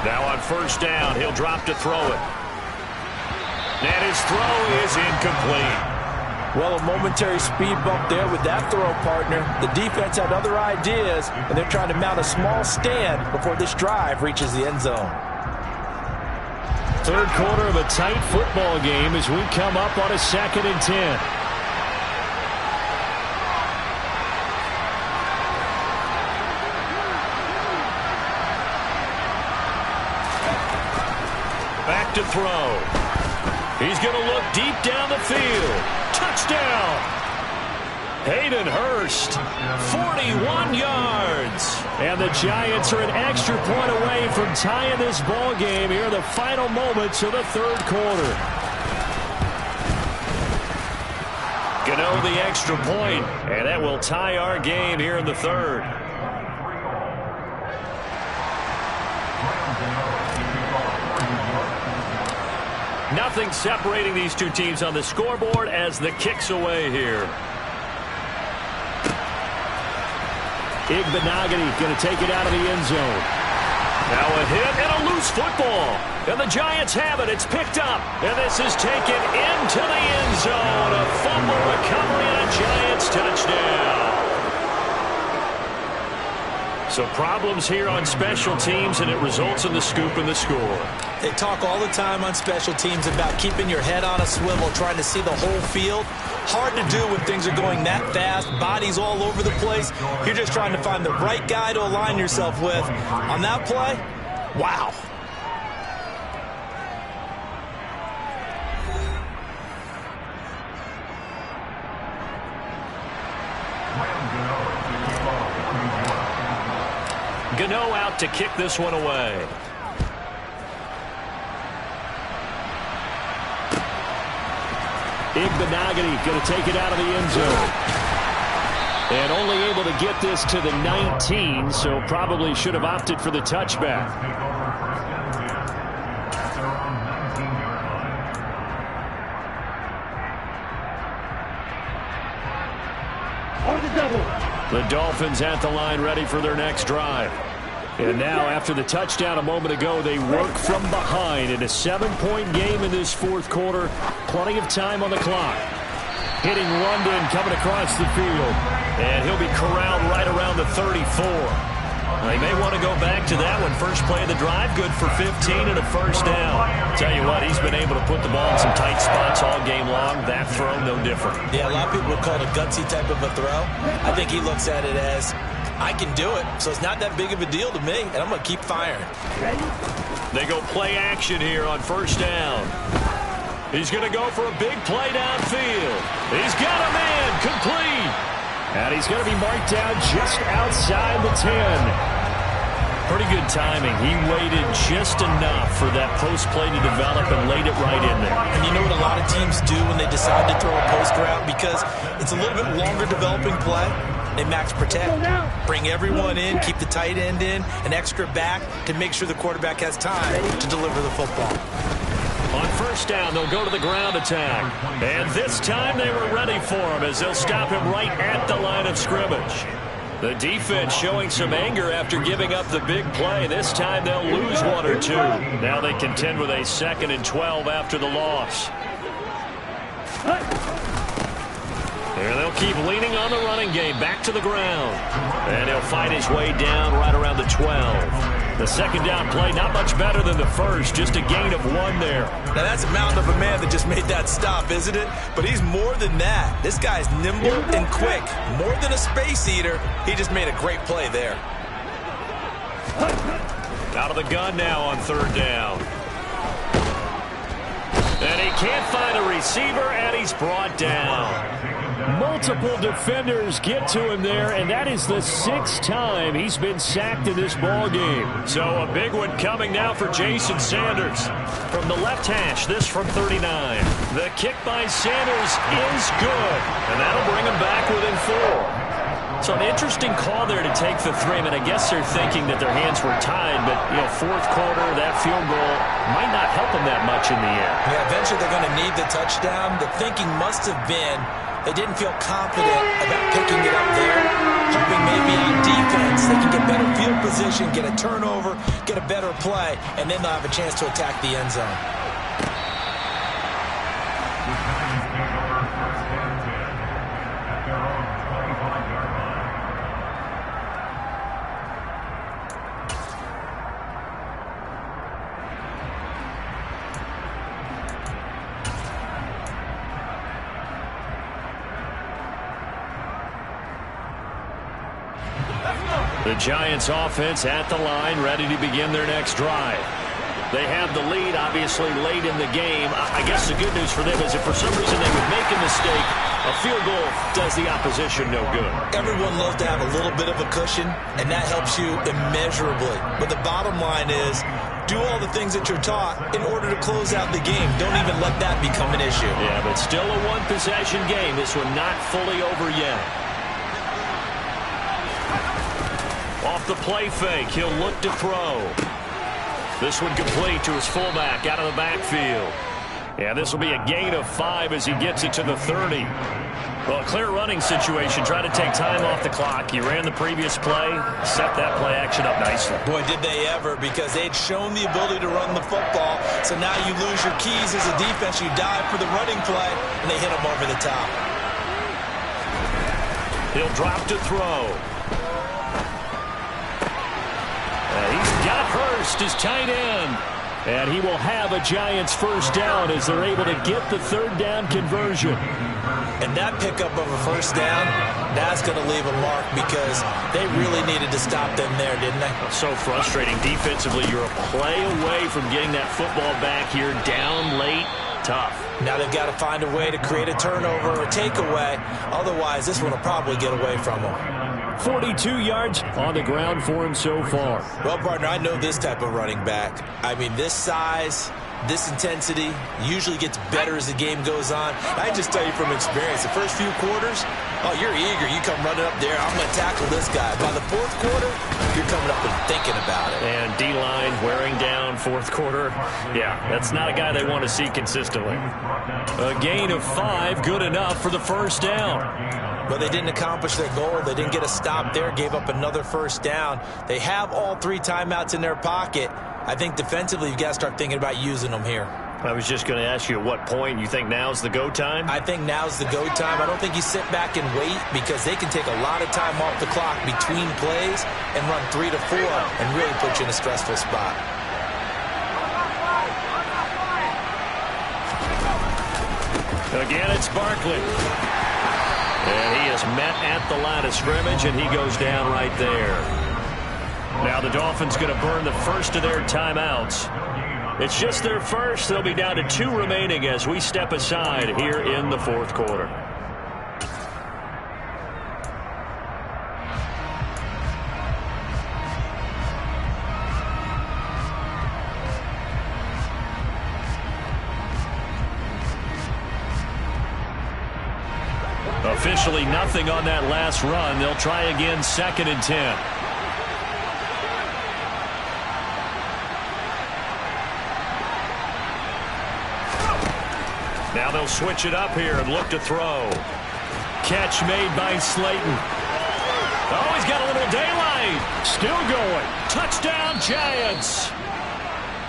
Speaker 1: Now on first down, he'll drop to throw it. And his throw is incomplete.
Speaker 5: Well, a momentary speed bump there with that throw, partner. The defense had other ideas, and they're trying to mount a small stand before this drive reaches the end zone.
Speaker 1: 3rd quarter of a tight football game as we come up on a 2nd and 10. Back to throw. He's going to look deep down the field. Touchdown! Hayden Hurst, 41 yards. And the Giants are an extra point away from tying this ball game here in the final moments of the 3rd quarter. Gano the extra point, and that will tie our game here in the third. Nothing separating these two teams on the scoreboard as the kick's away here. Igbenogany going to take it out of the end zone. Now a hit and a loose football. And the Giants have it. It's picked up. And this is taken into the end zone. A fumble recovery and a Giants touchdown. So problems here on special teams, and it results in the scoop and the score.
Speaker 7: They talk all the time on special teams about keeping your head on a swivel, trying to see the whole field. Hard to do when things are going that fast, bodies all over the place. You're just trying to find the right guy to align yourself with. On that play, wow.
Speaker 1: Gano out to kick this one away. Igbenogany going to take it out of the end zone. And only able to get this to the 19, so probably should have opted for the touchback.
Speaker 4: Or the double.
Speaker 1: The Dolphins at the line ready for their next drive. And now, after the touchdown a moment ago, they work from behind in a 7-point game in this fourth quarter. Plenty of time on the clock. Hitting London coming across the field. And he'll be corralled right around the 34. They may want to go back to that one. First play of the drive, good for 15 and a first down. Tell you what, he's been able to put the ball in some tight spots all game long. That throw, no different.
Speaker 7: Yeah, a lot of people would call it a gutsy type of a throw. I think he looks at it as, I can do it, so it's not that big of a deal to me, and I'm going to keep firing.
Speaker 1: They go play action here on first down. He's going to go for a big play downfield. He's got a man, complete. And he's going to be marked down just outside the 10. Pretty good timing. He waited just enough for that post play to develop and laid it right in there.
Speaker 7: And you know what a lot of teams do when they decide to throw a post route? Because it's a little bit longer developing play. They max protect, bring everyone in, keep the tight end in, an extra back to make sure the quarterback has time to deliver the football.
Speaker 1: On first down, they'll go to the ground attack. And this time they were ready for him as they'll stop him right at the line of scrimmage. The defense showing some anger after giving up the big play. This time they'll lose one or two. Now they contend with a 2nd and 12 after the loss. And they'll keep leaning on the running game, back to the ground. And he'll fight his way down right around the 12. The second down play, not much better than the first, just a gain of 1 there.
Speaker 7: Now that's a mountain of a man that just made that stop, isn't it? But he's more than that. This guy's nimble and quick. More than a space eater, he just made a great play there.
Speaker 1: Out of the gun now on third down. And he can't find a receiver, and he's brought down.
Speaker 6: Multiple defenders get to him there, and that is the 6th time he's been sacked in this ball game.
Speaker 1: So a big one coming now for Jason Sanders. From the left hash, this from 39. The kick by Sanders is good, and that'll bring him back within 4. So an interesting call there to take the 3. I mean, I guess they're thinking that their hands were tied, but, you know, fourth quarter, that field goal might not help them that much in the end.
Speaker 7: Yeah, eventually they're going to need the touchdown. The thinking must have been they didn't feel confident about picking it up there, hoping maybe on defense they can get better field position, get a turnover, get a better play, and then they'll have a chance to attack the end zone.
Speaker 1: The Giants offense at the line, ready to begin their next drive. They have the lead, obviously, late in the game. I guess the good news for them is if for some reason they would make a mistake, A field goal does the opposition no good.
Speaker 7: Everyone loves to have a little bit of a cushion, and that helps you immeasurably. But the bottom line is, do all the things that you're taught in order to close out the game. Don't even let that become an issue.
Speaker 1: Yeah, but still a one-possession game. This one not fully over yet. Off the play fake, he'll look to throw. This one complete to his fullback out of the backfield. Yeah, this will be a gain of 5 as he gets it to the 30. Well, a clear running situation. Try to take time off the clock. He ran the previous play, set that play action up nicely.
Speaker 7: Boy, did they ever, because they'd shown the ability to run the football. So now you lose your keys as a defense. You dive for the running play, and they hit him over the top.
Speaker 1: He'll drop to throw. He's got Hurst, his tight end. And he will have a Giants first down as they're able to get the third down conversion.
Speaker 7: And that pickup of a first down, that's going to leave a mark because they really needed to stop them there, didn't they?
Speaker 1: So frustrating. Defensively, you're a play away from getting that football back here down late. Tough.
Speaker 7: Now they've got to find a way to create a turnover or a takeaway. Otherwise, this one will probably get away from them.
Speaker 6: 42 yards on the ground for him so far.
Speaker 7: Well, partner, I know this type of running back. I mean, this size, this intensity usually gets better as the game goes on. I just tell you from experience, the first few quarters, oh, you're eager. You come running up there, I'm going to tackle this guy. By the fourth quarter, you're coming up and thinking about it.
Speaker 1: And D-line wearing down fourth quarter. Yeah, that's not a guy they want to see consistently. A gain of 5, good enough for the first down.
Speaker 7: But they didn't accomplish their goal. They didn't get a stop there, gave up another first down. They have all 3 timeouts in their pocket. I think defensively you've got to start thinking about using them here.
Speaker 1: I was just going to ask you at what point you think now's the go time?
Speaker 7: I think now's the go time. I don't think you sit back and wait because they can take a lot of time off the clock between plays and run 3 to 4 and really put you in a stressful spot.
Speaker 1: Again, it's Barkley. And he is met at the line of scrimmage, and he goes down right there. Now the Dolphins going to burn the first of their timeouts. It's just their first. They'll be down to 2 remaining as we step aside here in the fourth quarter. Officially nothing on that last run. They'll try again, 2nd and 10. Now they'll switch it up here and look to throw. Catch made by Slayton. Oh, he's got a little daylight. Still going. Touchdown, Giants.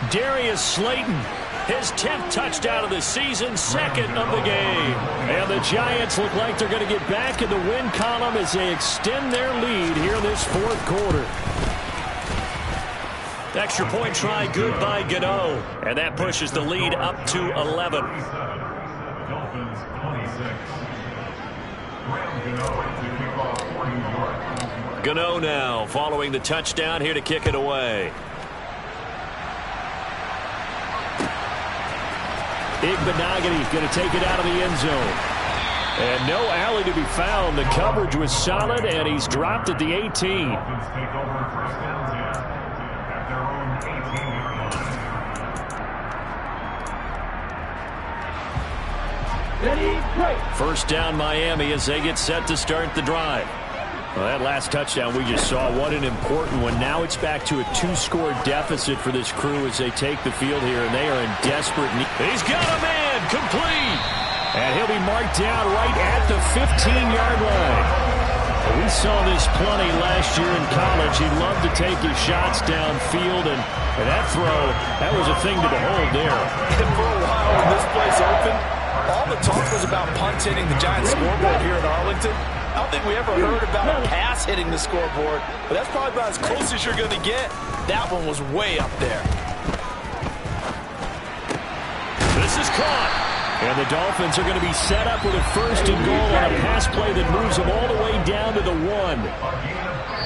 Speaker 1: Darius Slayton. His 10th touchdown of the season, 2nd of the game. And the Giants look like they're going to get back in the win column as they extend their lead here in this fourth quarter. Extra point try, good by Gano. And that pushes the lead up to 11.
Speaker 2: Dolphins 26.
Speaker 1: Gano now following the touchdown here to kick it away.
Speaker 6: Igbenogany going to take it out of the end zone. And no alley to be found. The coverage was solid, and he's dropped at the 18.
Speaker 2: Dolphins take over first down 10 at their own 18-yard line.
Speaker 4: Ready, break.
Speaker 1: First down Miami as they get set to start the drive.
Speaker 6: Well, that last touchdown we just saw, what an important one. Now it's back to a 2-score deficit for this crew as they take the field here, and they are in desperate need.
Speaker 1: He's got a man, complete.
Speaker 6: And he'll be marked down right at the 15-yard line. We saw this plenty last year in college. He loved to take his shots downfield, and that throw, that was a thing to behold there.
Speaker 3: And for a while when this place opened, all the talk was about punts hitting the Giants scoreboard here in Arlington. I don't think we ever heard about a pass hitting the scoreboard, but that's probably about as close as you're going to get. That one was way up there.
Speaker 1: This is caught.
Speaker 6: And the Dolphins are going to be set up with a 1st and goal on a pass play that moves them all the way down to the 1.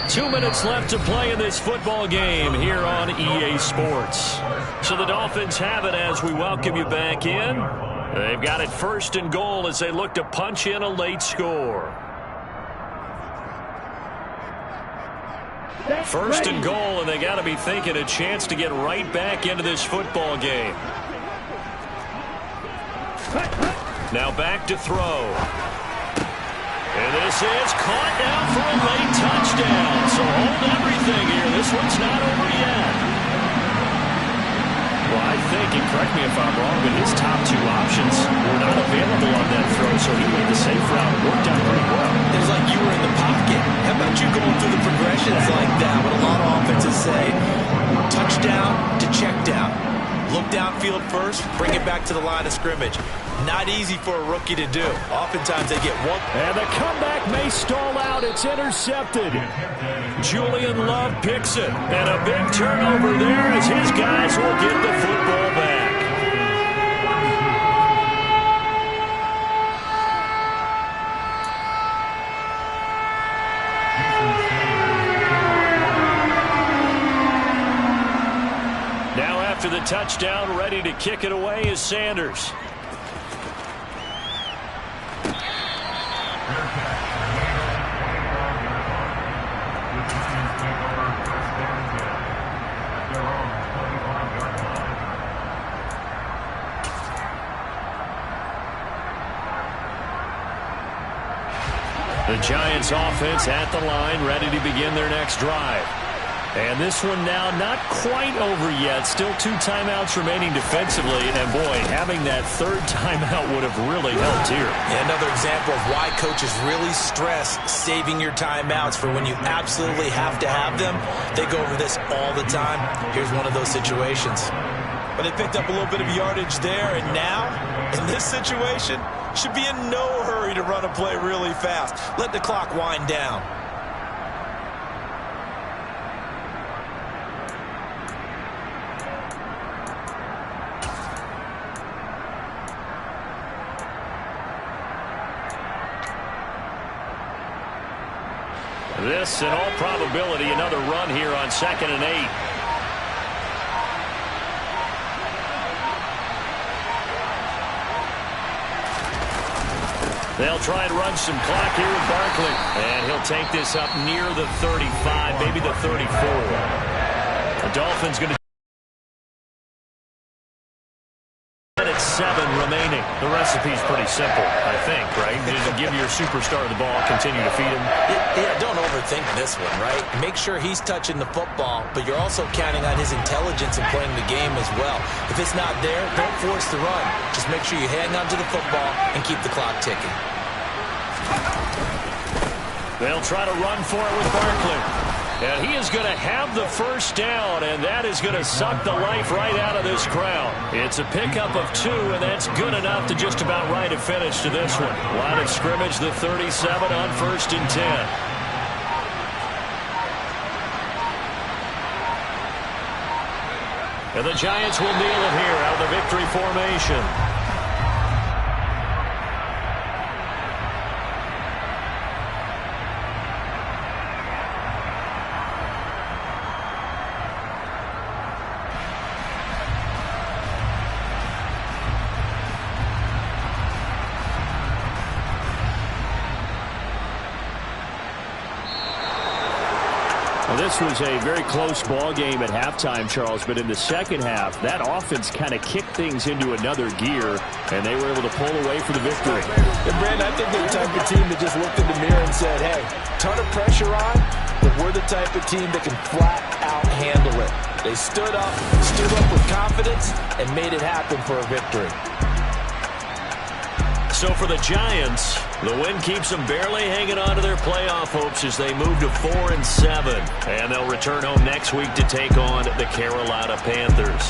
Speaker 1: 2 minutes left to play in this football game here on EA Sports. So the Dolphins have it as we welcome you back in. They've got it 1st and goal as they look to punch in a late score. 1st and goal, and they got to be thinking a chance to get right back into this football game. Now back to throw. And this is caught down for a late touchdown. So hold everything here. This one's not over yet. Well, I think, and correct me if I'm wrong, but his top 2 options were not available on that throw, so he made the safe route. Worked out pretty well.
Speaker 7: It was like you were in the pocket. How about you going through the progressions like that? What a lot of offenses say, touchdown to check down. Look downfield first, bring it back to the line of scrimmage. Not easy for a rookie to do. Oftentimes they get one.
Speaker 6: And the comeback may stall out. It's intercepted.
Speaker 1: Julian Love picks it. And a big turnover there as his guys will get the football back. Now after the touchdown, ready to kick it away is Sanders. The Giants offense at the line, ready to begin their next drive. And this one now not quite over yet. Still 2 timeouts remaining defensively. And, boy, having that 3rd timeout would have really helped here.
Speaker 7: Yeah, another example of why coaches really stress saving your timeouts for when you absolutely have to have them. They go over this all the time. Here's one of those situations.
Speaker 3: But they picked up a little bit of yardage there, and now, in this situation, should be in no hurry to run a play really fast. Let the clock wind down.
Speaker 1: This, in all probability, another run here on 2nd and 8. They'll try and run some clock here with Barkley. And he'll take this up near the 35, maybe the 34. The Dolphins going to... It's 7 remaining. The recipe's pretty simple, I think, right? Just give your superstar the ball, continue to feed him.
Speaker 7: Yeah, don't overthink this one, right? Make sure he's touching the football, but you're also counting on his intelligence in playing the game as well. If it's not there, don't force the run. Just make sure you hang on to the football and keep the clock ticking.
Speaker 1: They'll try to run for it with Barkley. And he is going to have the 1st down, and that is going to suck the life right out of this crowd. It's a pickup of 2, and that's good enough to just about write a finish to this one. Line of scrimmage, the 37 on 1st and 10. And the Giants will kneel it here out of the victory formation. This was a very close ball game at halftime, Charles, but in the second half, that offense kind of kicked things into another gear, and they were able to pull away for the victory.
Speaker 5: And Brandon, I think they're the type of team that just looked in the mirror and said, hey, ton of pressure on, but we're the type of team that can flat out handle it. They stood up with confidence, and made it happen for a victory.
Speaker 1: So for the Giants, the win keeps them barely hanging on to their playoff hopes as they move to 4-7. And they'll return home next week to take on the Carolina Panthers.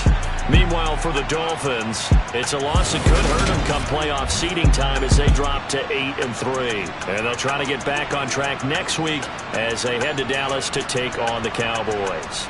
Speaker 1: Meanwhile, for the Dolphins, it's a loss that could hurt them come playoff seeding time as they drop to 8-3. And they'll try to get back on track next week as they head to Dallas to take on the Cowboys.